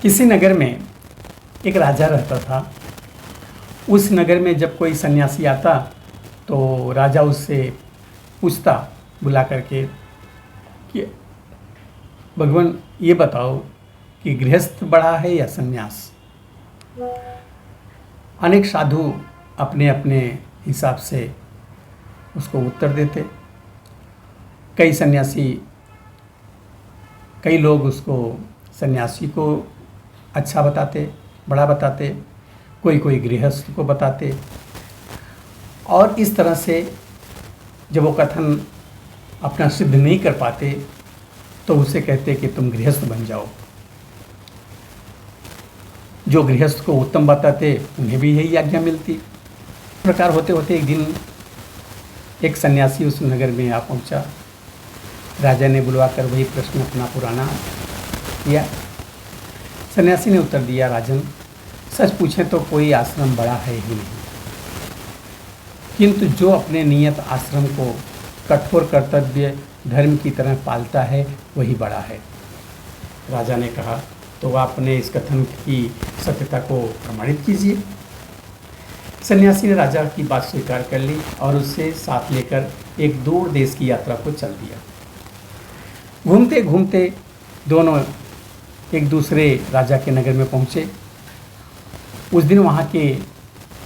किसी नगर में एक राजा रहता था। उस नगर में जब कोई सन्यासी आता तो राजा उससे पूछता बुला करके कि भगवान ये बताओ कि गृहस्थ बड़ा है या सन्यास। अनेक साधु अपने अपने हिसाब से उसको उत्तर देते। कई लोग उसको सन्यासी को अच्छा बताते, बड़ा बताते, कोई गृहस्थ को बताते। और इस तरह से जब वो कथन अपना सिद्ध नहीं कर पाते तो उसे कहते कि तुम गृहस्थ बन जाओ। जो गृहस्थ को उत्तम बताते उन्हें भी यही आज्ञा मिलती। इस प्रकार होते होते एक दिन एक सन्यासी उस नगर में आ पहुंचा। राजा ने बुलवाकर वही प्रश्न अपना पुराना किया। सन्यासी ने उत्तर दिया, राजन, सच पूछें तो कोई आश्रम बड़ा है ही नहीं, किंतु जो अपने नियत आश्रम को कठोर कर्तव्य धर्म की तरह पालता है वही बड़ा है। राजा ने कहा, तो आपने इस कथन की सत्यता को प्रमाणित कीजिए। सन्यासी ने राजा की बात स्वीकार कर ली और उससे साथ लेकर एक दूर देश की यात्रा को चल दिया। घूमते घूमते दोनों एक दूसरे राजा के नगर में पहुँचे। उस दिन वहाँ के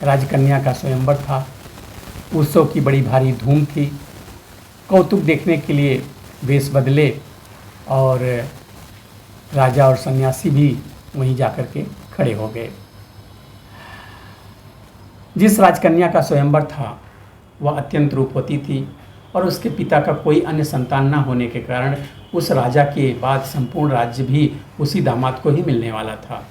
राजकन्या का स्वयंवर था। उत्सव की बड़ी भारी धूम थी। कौतुक देखने के लिए वेश बदले और राजा और सन्यासी भी वहीं जाकर के खड़े हो गए। जिस राजकन्या का स्वयंवर था वह अत्यंत रूपवती थी और उसके पिता का कोई अन्य संतान न होने के कारण उस राजा के बाद संपूर्ण राज्य भी उसी दामाद को ही मिलने वाला था।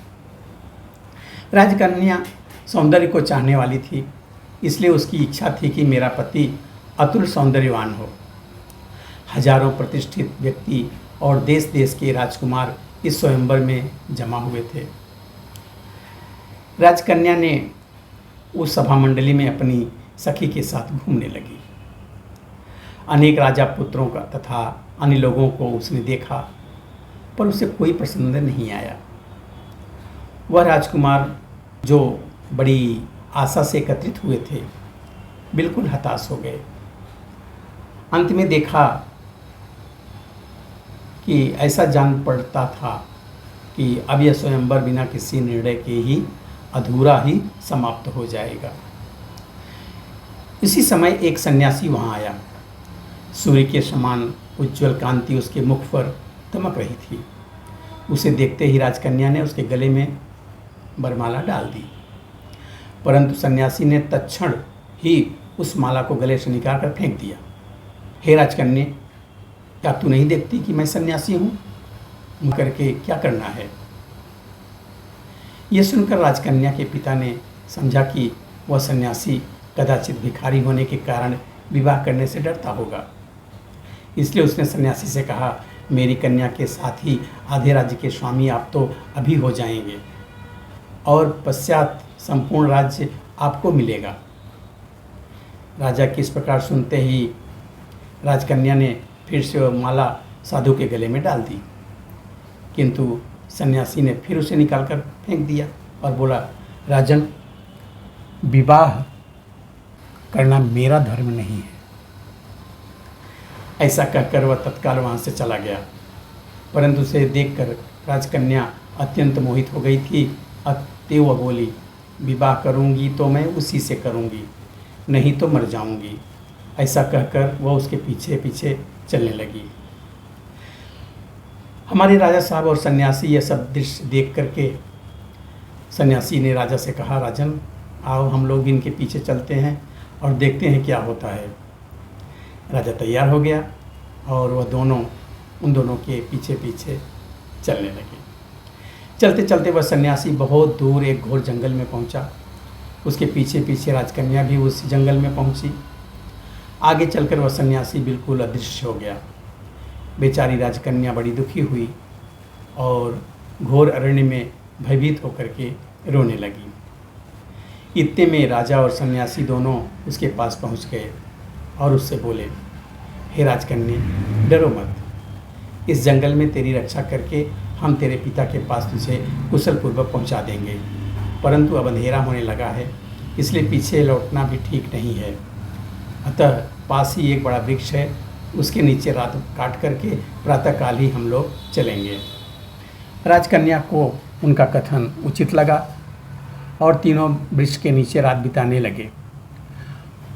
राजकन्या सौंदर्य को चाहने वाली थी, इसलिए उसकी इच्छा थी कि मेरा पति अतुल सौंदर्यवान हो। हजारों प्रतिष्ठित व्यक्ति और देश देश के राजकुमार इस स्वयंवर में जमा हुए थे। राजकन्या ने उस सभा मंडली में अपनी सखी के साथ घूमने लगी। अनेक राजा पुत्रों का तथा अन्य लोगों को उसने देखा, पर उसे कोई पसंद नहीं आया। वह राजकुमार जो बड़ी आशा से एकत्रित हुए थे बिल्कुल हताश हो गए। अंत में देखा कि ऐसा जान पड़ता था कि अब यह स्वयंवर बिना किसी निर्णय के ही अधूरा ही समाप्त हो जाएगा। इसी समय एक सन्यासी वहाँ आया। सूर्य के समान उज्ज्वल कांति उसके मुख पर दमक रही थी। उसे देखते ही राजकन्या ने उसके गले में वरमाला डाल दी, परंतु सन्यासी ने तत्क्षण ही उस माला को गले से निकाल कर फेंक दिया। हे राजकन्या, क्या तू नहीं देखती कि मैं सन्यासी हूँ? करके क्या करना है? यह सुनकर राजकन्या के पिता ने समझा कि वह सन्यासी कदाचित भिखारी होने के कारण विवाह करने से डरता होगा। इसलिए उसने सन्यासी से कहा, मेरी कन्या के साथ ही आधे राज्य के स्वामी आप तो अभी हो जाएंगे और पश्चात संपूर्ण राज्य आपको मिलेगा। राजा की इस प्रकार सुनते ही राजकन्या ने फिर से वह माला साधु के गले में डाल दी, किंतु सन्यासी ने फिर उसे निकालकर फेंक दिया और बोला, राजन, विवाह करना मेरा धर्म नहीं है। ऐसा कहकर वह तत्काल वहाँ से चला गया। परंतु उसे देखकर राजकन्या अत्यंत मोहित हो गई थी। अतः वह बोली, विवाह करूँगी तो मैं उसी से करूँगी, नहीं तो मर जाऊँगी। ऐसा कहकर वह उसके पीछे पीछे चलने लगी। हमारे राजा साहब और सन्यासी यह सब दृश्य देख करके सन्यासी ने राजा से कहा, राजन, आओ हम लोग इनके पीछे चलते हैं और देखते हैं क्या होता है। राजा तैयार हो गया और वह उन दोनों के पीछे पीछे चलने लगे। चलते चलते वह सन्यासी बहुत दूर एक घोर जंगल में पहुंचा। उसके पीछे पीछे राजकन्या भी उस जंगल में पहुंची। आगे चलकर वह सन्यासी बिल्कुल अदृश्य हो गया। बेचारी राजकन्या बड़ी दुखी हुई और घोर अरण्य में भयभीत होकर के रोने लगी। इतने में राजा और सन्यासी दोनों उसके पास पहुंच गए और उससे बोले, हे राजकन्या, डरो मत। इस जंगल में तेरी रक्षा करके हम तेरे पिता के पास तुझे कुशल पूर्वक पहुँचा देंगे, परंतु अब अंधेरा होने लगा है, इसलिए पीछे लौटना भी ठीक नहीं है। अतः पास ही एक बड़ा वृक्ष है, उसके नीचे रात काट करके प्रातःकाल ही हम लोग चलेंगे। राजकन्या को उनका कथन उचित लगा और तीनों वृक्ष के नीचे रात बिताने लगे।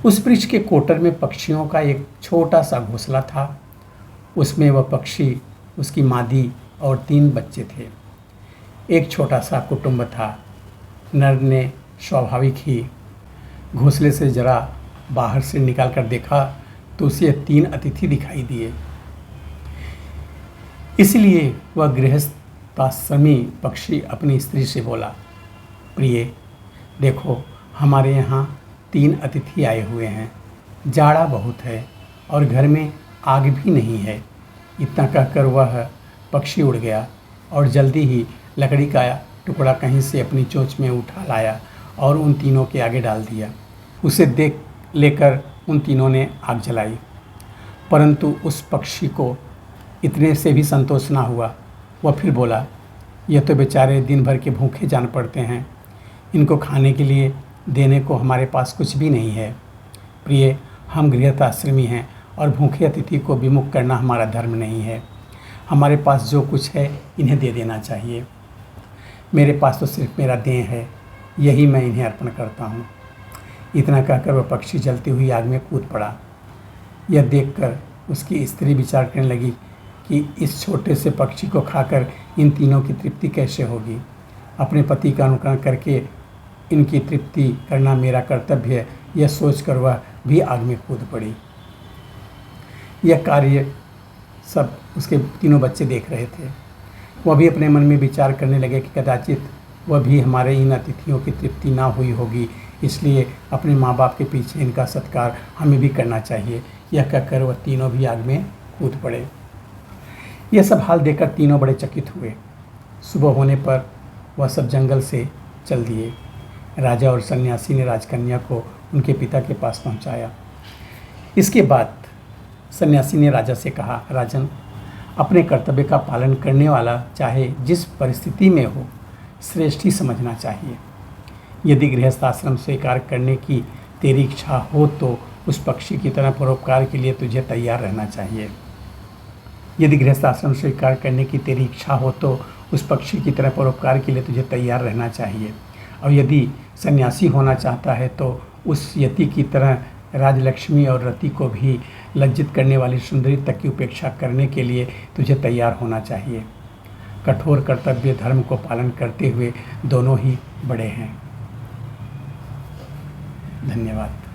उस वृक्ष के कोटर में पक्षियों का एक छोटा सा घोंसला था। उसमें वह पक्षी, उसकी मादी और 3 बच्चे थे। एक छोटा सा कुटुंब था। नर ने स्वाभाविक ही घोंसले से जरा बाहर से निकाल कर देखा तो उसे 3 अतिथि दिखाई दिए। इसलिए वह गृहस्थाश्रमी पक्षी अपनी स्त्री से बोला, प्रिय, देखो हमारे यहाँ 3 अतिथि आए हुए हैं। जाड़ा बहुत है और घर में आग भी नहीं है। इतना कहकर वह पक्षी उड़ गया और जल्दी ही लकड़ी का टुकड़ा कहीं से अपनी चोंच में उठा लाया और उन तीनों के आगे डाल दिया। उसे देख लेकर उन तीनों ने आग जलाई, परंतु उस पक्षी को इतने से भी संतोष ना हुआ। वह फिर बोला, यह तो बेचारे दिन भर के भूखे जान पड़ते हैं, इनको खाने के लिए देने को हमारे पास कुछ भी नहीं है। प्रिय, हम गृहस्थाश्रमी हैं और भूखे अतिथि को विमुख करना हमारा धर्म नहीं है। हमारे पास जो कुछ है इन्हें दे देना चाहिए। मेरे पास तो सिर्फ मेरा देह है, यही मैं इन्हें अर्पण करता हूँ। इतना कहकर वह पक्षी जलती हुई आग में कूद पड़ा। यह देखकर उसकी स्त्री विचार करने लगी कि इस छोटे से पक्षी को खाकर इन तीनों की तृप्ति कैसे होगी। अपने पति का अनुकरण करके इनकी तृप्ति करना मेरा कर्तव्य है, यह सोचकर वह भी आग में कूद पड़ी। यह कार्य सब उसके तीनों बच्चे देख रहे थे। वह भी अपने मन में विचार करने लगे कि कदाचित वह भी हमारे इन अतिथियों की तृप्ति ना हुई होगी, इसलिए अपने माँ बाप के पीछे इनका सत्कार हमें भी करना चाहिए। यह कहकर वह तीनों भी आग में कूद पड़े। यह सब हाल देखकर तीनों बड़े चकित हुए। सुबह होने पर वह सब जंगल से चल दिए। राजा और सन्यासी ने राजकन्या को उनके पिता के पास पहुंचाया। इसके बाद सन्यासी ने राजा से कहा, राजन, अपने कर्तव्य का पालन करने वाला चाहे जिस परिस्थिति में हो, श्रेष्ठ ही समझना चाहिए। यदि गृहस्थाश्रम स्वीकार करने की तेरी इच्छा हो तो उस पक्षी की तरह परोपकार के लिए तुझे तैयार रहना चाहिए। यदि गृहस्थाश्रम स्वीकार करने की तेरी इच्छा हो तो उस पक्षी की तरह परोपकार के लिए तुझे तैयार रहना चाहिए। और यदि सन्यासी होना चाहता है तो उस यति की तरह राजलक्ष्मी और रति को भी लज्जित करने वाली सुंदरी तक की उपेक्षा करने के लिए तुझे तैयार होना चाहिए। कठोर कर्तव्य धर्म को पालन करते हुए दोनों ही बड़े हैं। धन्यवाद।